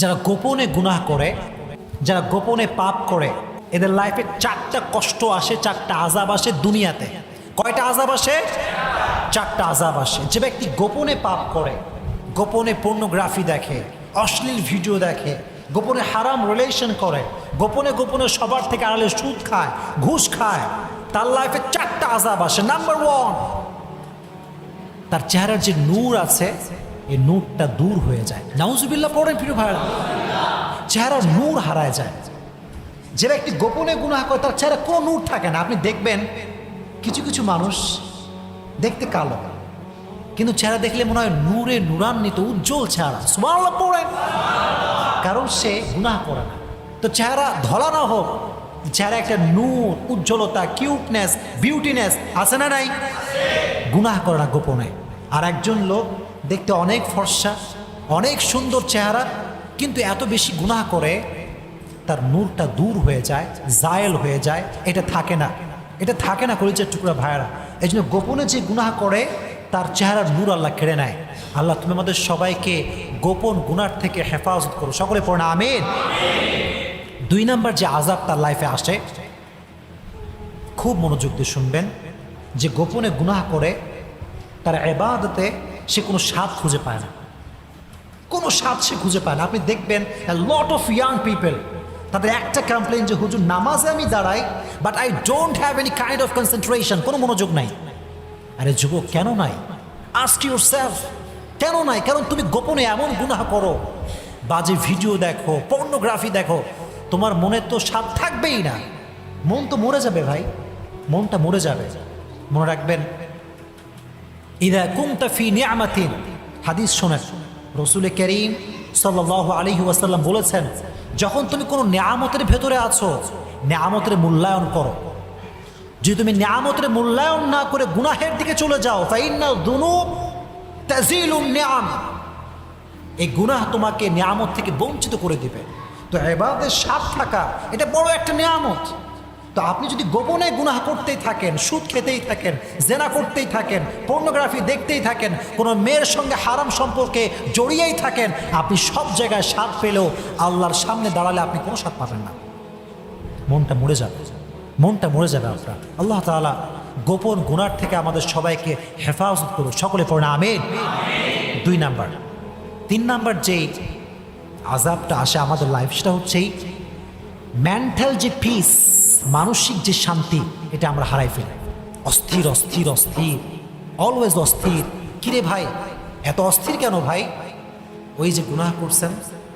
যারা গোপনে গুনাহ করে, যারা গোপনে পাপ করে, এদের লাইফে চারটা কষ্ট আসে, চারটা আযাব আসে দুনিয়াতে। কয়টা আযাব আসে? চারটা আযাব আসে। যে ব্যক্তি গোপনে পাপ করে, গোপনে পর্নোগ্রাফি দেখে, অশ্লীল ভিডিও দেখে, গোপনে হারাম রিলেশন করে, গোপনে গোপনে সবার থেকে আড়ালে সুদ খায়, ঘুষ খায়, তার লাইফে চারটা আযাব আসে। নাম্বার ওয়ান, তার চেহারার যে নূর আছে এই নূরটা দূর হয়ে যায়। নাউজুবিল্লাহ পড়েন প্রিয় ভাইরা, চেহারার নূর হারায় যায়। যে ব্যক্তি গোপনে গুনাহ করে তার চেহারা কোনো নূর থাকে না। আপনি দেখবেন কিছু কিছু মানুষ দেখতে কালো, কিন্তু চেহারা দেখলে মনে হয় নূরে নূরান্বিত উজ্জ্বল চেহারা। সুবহানাল্লাহ পড়েন, কারণ সে গুনাহ করে না। তো চেহারা ধলা না হোক, চেহারা একটা নূর, উজ্জ্বলতা, কিউটনেস, বিউটিনেস আছে না নাই? গুনাহ করে না গোপনে। আর একজন লোক দেখতে অনেক ফর্সা, অনেক সুন্দর চেহারা, কিন্তু এত বেশি গুনাহ করে তার নূরটা দূর হয়ে যায়, জায়েল হয়ে যায়। এটা থাকে না, এটা থাকে না কলিজার টুকরা ভাইয়েরা। এই জন্য গোপনে যে গুনাহ করে তার চেহারার নূর আল্লাহ কেড়ে নেয়। আল্লাহ তুমি আমাদের সবাইকে গোপন গুনার থেকে হেফাজত করো, সকলে পড়না আমিন। দুই নাম্বার যে আযাব তার লাইফে আসে, খুব মনোযোগ দিয়ে শুনবেন, যে গোপনে গুনাহ করে তার ইবাদতে সে কোনো স্বাদ খুঁজে পায় না, কোনো স্বাদ সে খুঁজে পায় না। আপনি দেখবেন লট অফ ইয়াং পিপল, তাদের একটা কমপ্লেন যে হুজুর নামাজে আমি দাঁড়াই but I don't have any kind of concentration, কোনো মনোযোগ নাই। আরে যুবক, কেন নাই? আস্ক ইউরসেলফ, কেন নাই? কারণ তুমি গোপনে এমন গুনাহ করো, বাজে ভিডিও দেখো, পর্নোগ্রাফি দেখো, তোমার মনে তো স্বাদ থাকবেই না, মন তো মরে যাবে ভাই, মনটা মরে যাবে। মনে রাখবেন, ইদা কুনতা ফি নি'মাতিন, হাদিস শোনেন, রাসূল করিম সাল্লাল্লাহু আলাইহি ওয়াসাল্লাম বলেছেন, যখন তুমি কোনো নিয়ামতের ভেতরে আছো, নিয়ামতের মূল্যায়ন করো। যদি তুমি নিয়ামতের মূল্যায়ন না করে গুনাহের দিকে চলে যাও, ফাইন্নাল যুনুব তাজিলুন নিআম, এই গুনাহ তোমাকে নিয়ামত থেকে বঞ্চিত করে দিবে। তো ইবাদতের স্বাদ থাকা এটা বড় একটা নিয়ামত। তো আপনি যদি গোপনে গুনাহ করতেই থাকেন, সুদ খেতেই থাকেন, জেনা করতেই থাকেন, পর্নোগ্রাফি দেখতেই থাকেন, কোনো মেয়ের সঙ্গে হারাম সম্পর্কে জড়িয়েই থাকেন, আপনি সব জায়গায় স্বাদ পেলেও আল্লাহর সামনে দাঁড়ালে আপনি কোনো স্বাদ পাবেন না, মনটা মরে যাবে, মনটা মরে যাবে আপনার। আল্লাহ তাআলা গোপন গুনার থেকে আমাদের সবাইকে হেফাজত করুন, সকলে পড়েন আমিন। দুই নাম্বার। তিন নাম্বার যেই আযাবটা আসে আমাদের লাইফ, সেটা হচ্ছে মেন্টাল যে পিস, মানসিক যে শান্তি, এটা আমরা হারাই ফেলি। অস্থির অস্থির অস্থির, অলওয়েজ অস্থির। কিরে ভাই, এত অস্থির কেন ভাই? ওই যে গুনাহ করছেন,